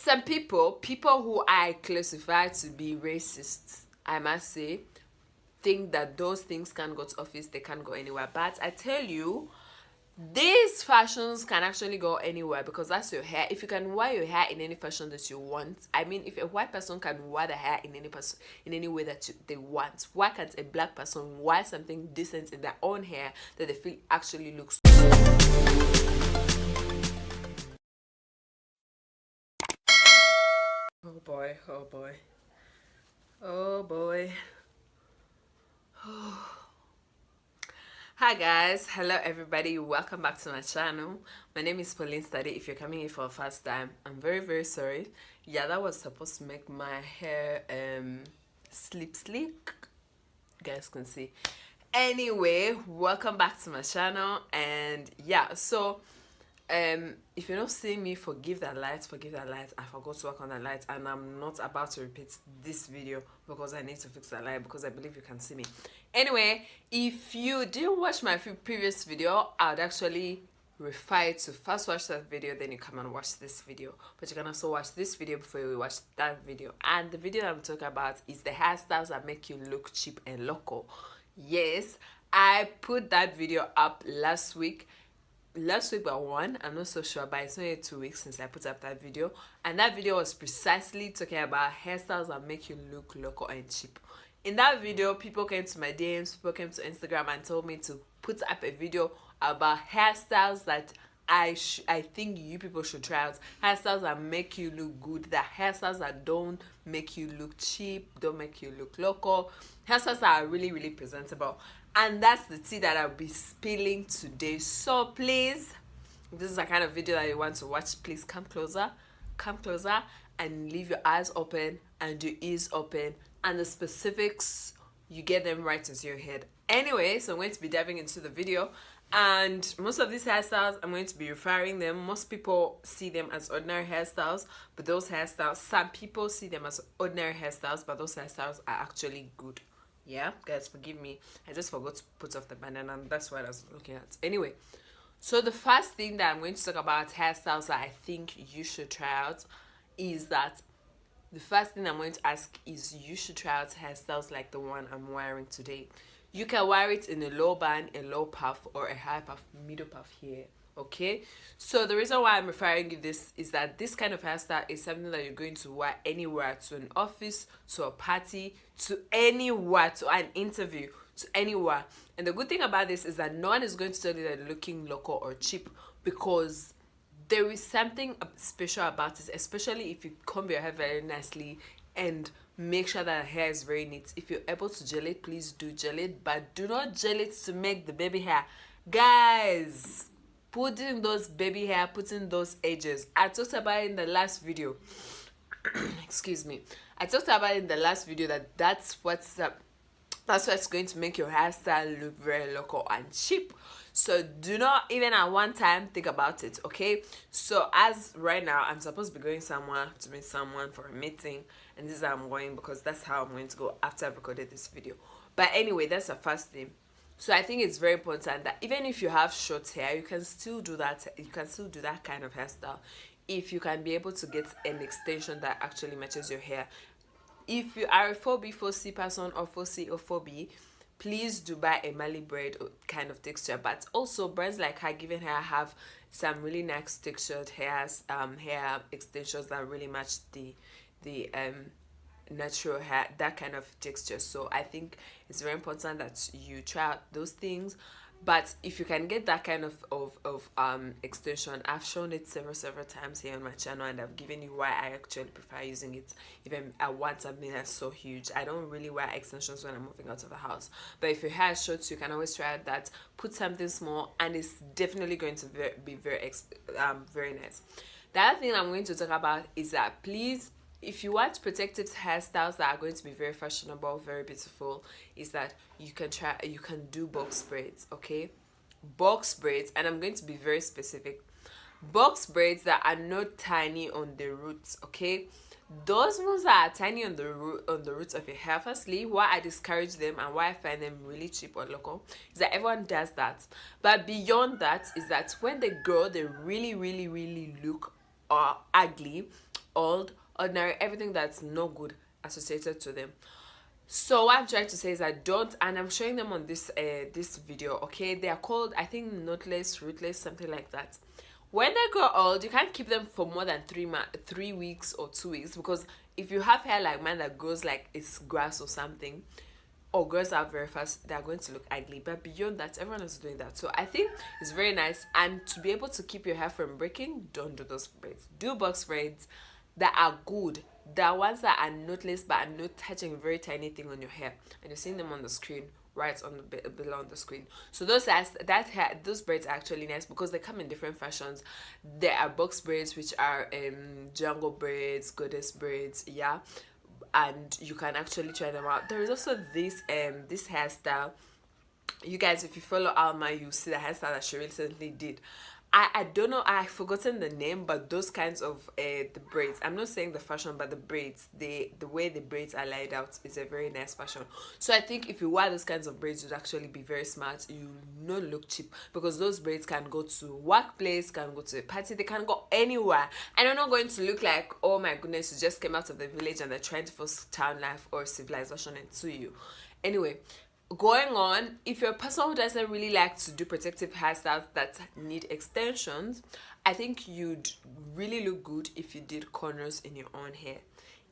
Some people who I classify to be racist, I must say, think that those things can't go to office, they can't go anywhere. But I tell you, these fashions can actually go anywhere because that's your hair. If you can wear your hair in any fashion that you want, I mean, if a white person can wear the hair in any way that they want, why can't a black person wear something decent in their own hair that they feel actually looks? Oh boy, oh boy, oh boy. Hi guys, hello everybody, welcome back to my channel. My name is Pauline Study. If you're coming here for the first time, I'm very sorry. Yeah, that was supposed to make my hair sleek. You guys can see. Anyway, welcome back to my channel. And yeah, so if you don't see me, forgive that light. I forgot to work on that light, and I'm not about to repeat this video because I need to fix that light because I believe you can see me. Anyway, if you didn't watch my previous video, I would actually refer you to first watch that video, then you come and watch this video. But you can also watch this video before you watch that video. And the video I'm talking about is the hairstyles that make you look cheap and local. Yes, I put that video up last week but one, I'm not so sure, but it's only 2 weeks since I put up that video, and that video was precisely talking about hairstyles that make you look local and cheap. In that video, people came to my DMs, people came to Instagram and told me to put up a video about hairstyles that I think you people should try out. Hairstyles that make you look good, the hairstyles that don't make you look cheap, don't make you look local, hairstyles that are really presentable. And that's the tea that I'll be spilling today. So please, if this is the kind of video that you want to watch, please come closer and leave your eyes open and your ears open, and the specifics, you get them right into your head. Anyway, so I'm going to be diving into the video, and most of these hairstyles, I'm going to be referring them. Most people see them as ordinary hairstyles, but those hairstyles, some people see them as ordinary hairstyles, but those hairstyles are actually good. Yeah, guys, forgive me, I just forgot to put off the banana, and that's what I was looking at. Anyway, so the first thing that I'm going to talk about hairstyles that I think you should try out is that the first thing I'm going to ask is you should try out hairstyles like the one I'm wearing today. You can wear it in a low band, a low puff, or a high puff, middle puff here. Okay, so the reason why I'm referring you this is that this kind of hairstyle is something that you're going to wear anywhere, to an office, to a party, to anywhere, to an interview, to anywhere. And the good thing about this is that no one is going to tell you that you're looking local or cheap, because there is something special about it, especially if you comb your hair very nicely and make sure that the hair is very neat. If you're able to gel it, please do gel it, but do not gel it to make the baby hair. Guys, put in those baby hair, put in those edges. I talked about it in the last video. Excuse me. I talked about it in the last video that that's what's going to make your hairstyle look very local and cheap. So do not even at one time think about it, okay? So as right now, I'm supposed to be going somewhere to meet someone for a meeting, and this is how I'm going because that's how I'm going to go after I've recorded this video. But anyway, that's the first thing. So I think it's very important that even if you have short hair, you can still do that. You can still do that kind of hairstyle if you can be able to get an extension that actually matches your hair. If you are a 4B, 4C person, or 4C or 4B, please do buy a Mali braid kind of texture. But also brands like Hair Given Hair have some really nice textured hair extensions that really match the natural hair, that kind of texture. So I think it's very important that you try out those things. But if you can get that kind of extension, I've shown it several times here on my channel, and I've given you why I actually prefer using it. Even at once I've been so huge, I don't really wear extensions when I'm moving out of the house. But if your hair is short, you can always try out that. Put something small, and it's definitely going to be very nice. The other thing I'm going to talk about is that please, if you want protective hairstyles that are going to be very fashionable, very beautiful, is that you can do box braids, okay? Box braids, and I'm going to be very specific. Box braids that are not tiny on the roots, okay? Those ones that are tiny on the roots of your hair, firstly, why I discourage them and why I find them really cheap or local is that everyone does that. But beyond that is that when they grow, they really look ugly, old, ordinary, everything that's no good associated to them. So what I'm trying to say is I don't, and I'm showing them on this video. Okay, they are called, I think, knotless, rootless, something like that. When they grow old, you can't keep them for more than 3 weeks or 2 weeks, because if you have hair like mine that grows like it's grass or something, or grows out very fast, they're going to look ugly. But beyond that, everyone is doing that. So I think it's very nice. And to be able to keep your hair from breaking, don't do those braids. Do box braids that are good. There are ones that are knotless but are not touching very tiny thing on your hair. And you're seeing them on the screen, right on the below on the screen. So those braids are actually nice because they come in different fashions. There are box braids, which are jungle braids, goddess braids, yeah, and you can actually try them out. There is also this hairstyle. You guys, if you follow Alma, you see the hairstyle that she recently did. I don't know, I've forgotten the name, but those kinds of the braids, I'm not saying the fashion, but the braids, the way the braids are laid out is a very nice fashion. So I think if you wear those kinds of braids, you'd actually be very smart. You not look cheap, because those braids can go to workplace, can go to a party, they can go anywhere, and you're not going to look like, oh my goodness, you just came out of the village and they're trying to force town life or civilization into you. Anyway, going on, if you're a person who doesn't really like to do protective hairstyles that need extensions, I think you'd really look good if you did corners in your own hair.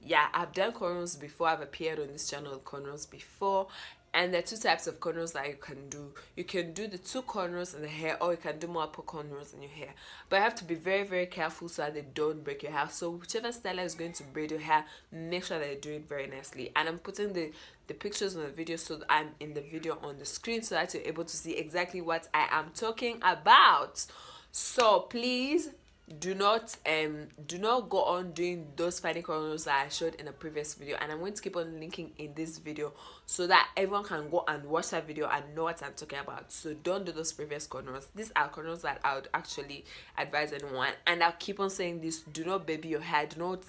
Yeah, I've done corners before. I've appeared on this channel with corners before, and there are two types of corners that you can do. You can do the two corners in the hair, or you can do multiple corners in your hair, but you have to be very, very careful so that they don't break your hair. So whichever styler is going to braid your hair, make sure that they do it very nicely. And I'm putting the pictures on the video, so that I'm in the video on the screen, so that you're able to see exactly what I am talking about. So please do not go on doing those funny corners that I showed in a previous video, and I'm going to keep on linking in this video so that everyone can go and watch that video and know what I'm talking about. So don't do those previous corners. These are corners that I would actually advise anyone, and I'll keep on saying this: do not baby your hair, do not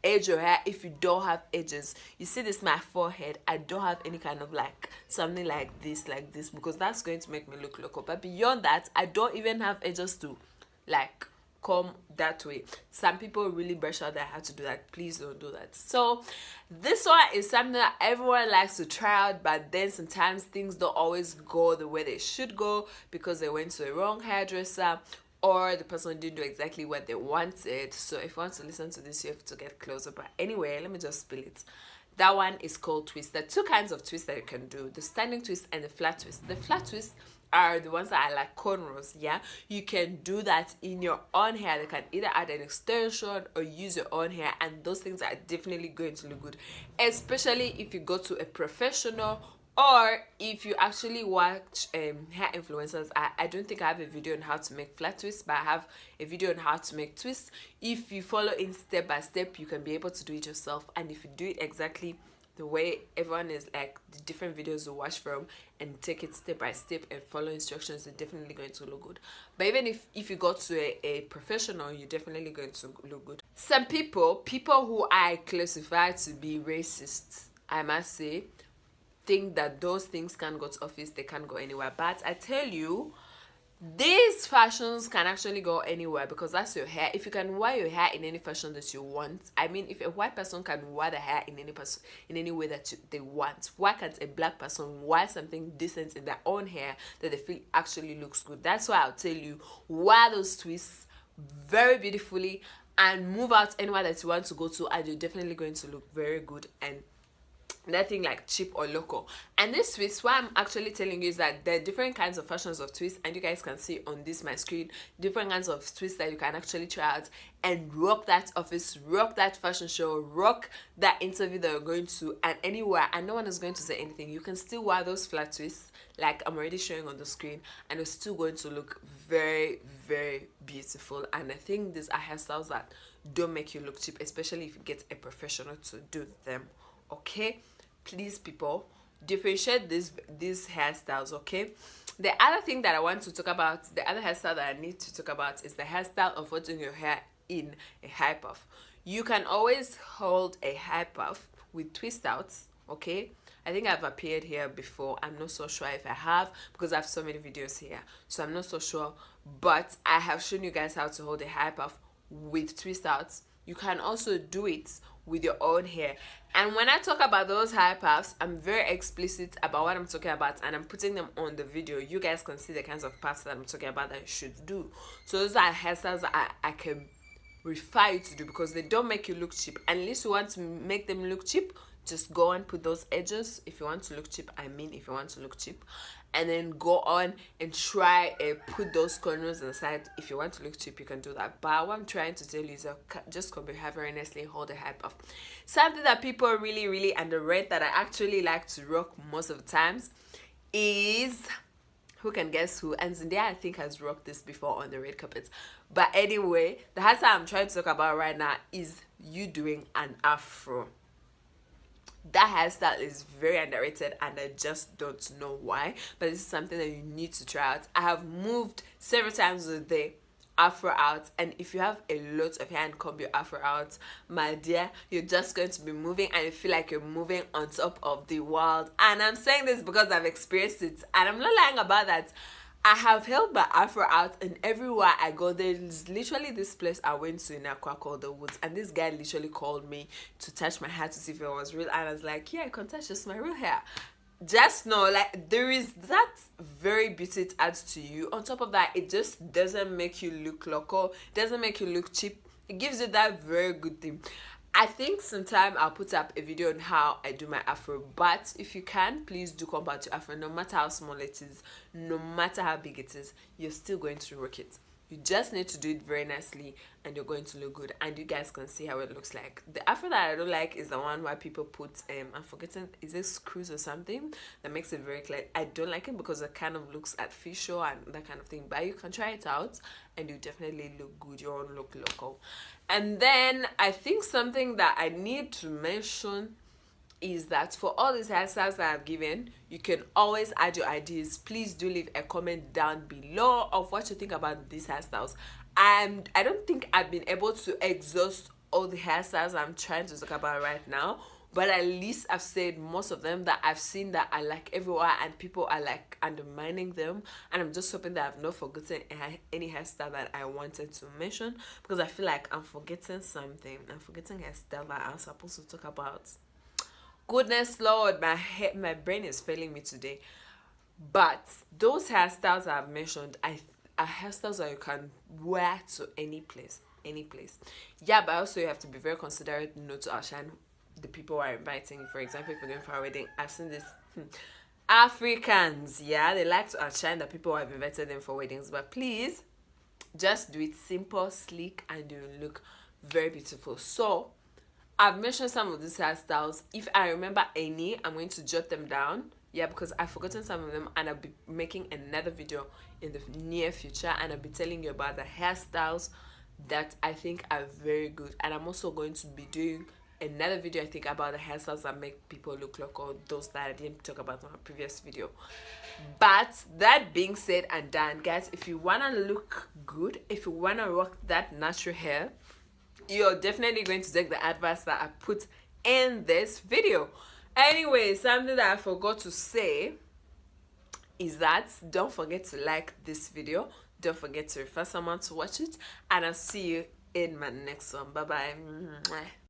edge your hair if you don't have edges. You see this, my forehead, I don't have any kind of like something like this, because that's going to make me look local. But beyond that, I don't even have edges to like come that way. Some people really brush out their hair to do that. Please don't do that. So this one is something that everyone likes to try out, but then sometimes things don't always go the way they should go because they went to the wrong hairdresser, or the person didn't do exactly what they wanted. So if you want to listen to this, you have to get closer. But anyway, let me just spill it. That one is called twist. There are two kinds of twists that you can do: the standing twist and the flat twist. The flat twist are the ones that are like cornrows. Yeah, you can do that in your own hair. They can either add an extension or use your own hair, and those things are definitely going to look good, especially if you go to a professional, or if you actually watch hair influencers. I don't think I have a video on how to make flat twists, but I have a video on how to make twists. If you follow in step by step, you can be able to do it yourself. And if you do it exactly the way everyone is, like the different videos you watch from, and take it step by step and follow instructions, it's definitely going to look good. But even if you go to a professional, you're definitely going to look good. Some people who I classify to be racist, I must say, think that those things can't go to office, they can't go anywhere. But I tell you, these fashions can actually go anywhere, because that's your hair. If you can wear your hair in any fashion that you want, I mean, if a white person can wear the hair in any way that they want, why can't a black person wear something decent in their own hair that they feel actually looks good? That's why I'll tell you, wear those twists very beautifully and move out anywhere that you want to go to, and you're definitely going to look very good and nothing like cheap or local. And this twist, what I'm actually telling you is that there are different kinds of fashions of twists, and you guys can see on this my screen different kinds of twists that you can actually try out and rock that office, rock that fashion show, rock that interview that you're going to, and anywhere, and no one is going to say anything. You can still wear those flat twists like I'm already showing on the screen, and it's still going to look very, very beautiful. And I think these are hairstyles that don't make you look cheap, especially if you get a professional to do them. Okay, please, people, differentiate these hairstyles. Okay, the other thing that I want to talk about, the other hairstyle that I need to talk about, is the hairstyle of putting your hair in a high puff. You can always hold a high puff with twist outs. Okay, I think I've appeared here before. I'm not so sure if I have, because I have so many videos here, so I'm not so sure, but I have shown you guys how to hold a high puff with twist outs you can also do it with your own hair. And when I talk about those hair puffs, I'm very explicit about what I'm talking about, and I'm putting them on the video. You guys can see the kinds of puffs that I'm talking about that you should do. So those are hairstyles that I can refer you to do, because they don't make you look cheap. Unless you want to make them look cheap, just go and put those edges. If you want to look cheap, if you want to look cheap, and then go on and try and put those corners on the side. If you want to look cheap, you can do that. But what I'm trying to tell you is just come behind very nicely, hold the hair puff. Something that people really underrate that I actually like to rock most of the times is, who can guess who? And Zendaya, I think, has rocked this before on the red carpet. But anyway, the hairstyle I'm trying to talk about right now is you doing an afro. That hairstyle is very underrated, and I just don't know why, but this is something that you need to try out. I have moved several times with the afro out, and if you have a lot of hair and comb your afro out, my dear, you're just going to be moving and you feel like you're moving on top of the world. And I'm saying this because I've experienced it, and I'm not lying about that. I have held my afro out, and everywhere I go, there's literally this place I went to in Aqua called the Woods, and this guy literally called me to touch my hair to see if it was real, and I was like, yeah, I can touch just my real hair. Just know, like, there is that very beauty it adds to you. On top of that, it just doesn't make you look local, doesn't make you look cheap. It gives you that very good thing. I think sometime I'll put up a video on how I do my afro, but if you can, please do come back to afro. No matter how small it is, no matter how big it is, you're still going to rock it. You just need to do it very nicely, and you're going to look good, and you guys can see how it looks like. The afro that I don't like is the one where people put I'm forgetting, is it screws or something that makes it very clear. I don't like it because it kind of looks artificial and that kind of thing, but you can try it out and you definitely look good. You won't look local. And then I think something that I need to mention is that for all these hairstyles that I've given, you can always add your ideas. Please do leave a comment down below of what you think about these hairstyles. And I don't think I've been able to exhaust all the hairstyles I'm trying to talk about right now, but at least I've said most of them that I've seen that I like everywhere, and people are like undermining them. And I'm just hoping that I've not forgotten any hairstyle that I wanted to mention, because I feel like I'm forgetting something. I'm forgetting hairstyle that I was supposed to talk about. Goodness Lord, my brain is failing me today. But those hairstyles I've mentioned are hairstyles that you can wear to any place. Yeah, but also you have to be very considerate not to outshine the people who are inviting. For example, if you're going for a wedding, I've seen this Africans, yeah, they like to outshine the people who have invited them for weddings. But please, just do it simple, sleek, and you look very beautiful. So I've mentioned some of these hairstyles. If I remember any, I'm going to jot them down. Yeah, because I've forgotten some of them, and I'll be making another video in the near future, and I'll be telling you about the hairstyles that I think are very good. And I'm also going to be doing another video, I think, about the hairstyles that make people look local, those that I didn't talk about in my previous video. But that being said and done, guys, if you want to look good, if you want to rock that natural hair, you're definitely going to take the advice that I put in this video. Anyway, something that I forgot to say is that don't forget to like this video, don't forget to refer someone to watch it, and I'll see you in my next one. Bye bye.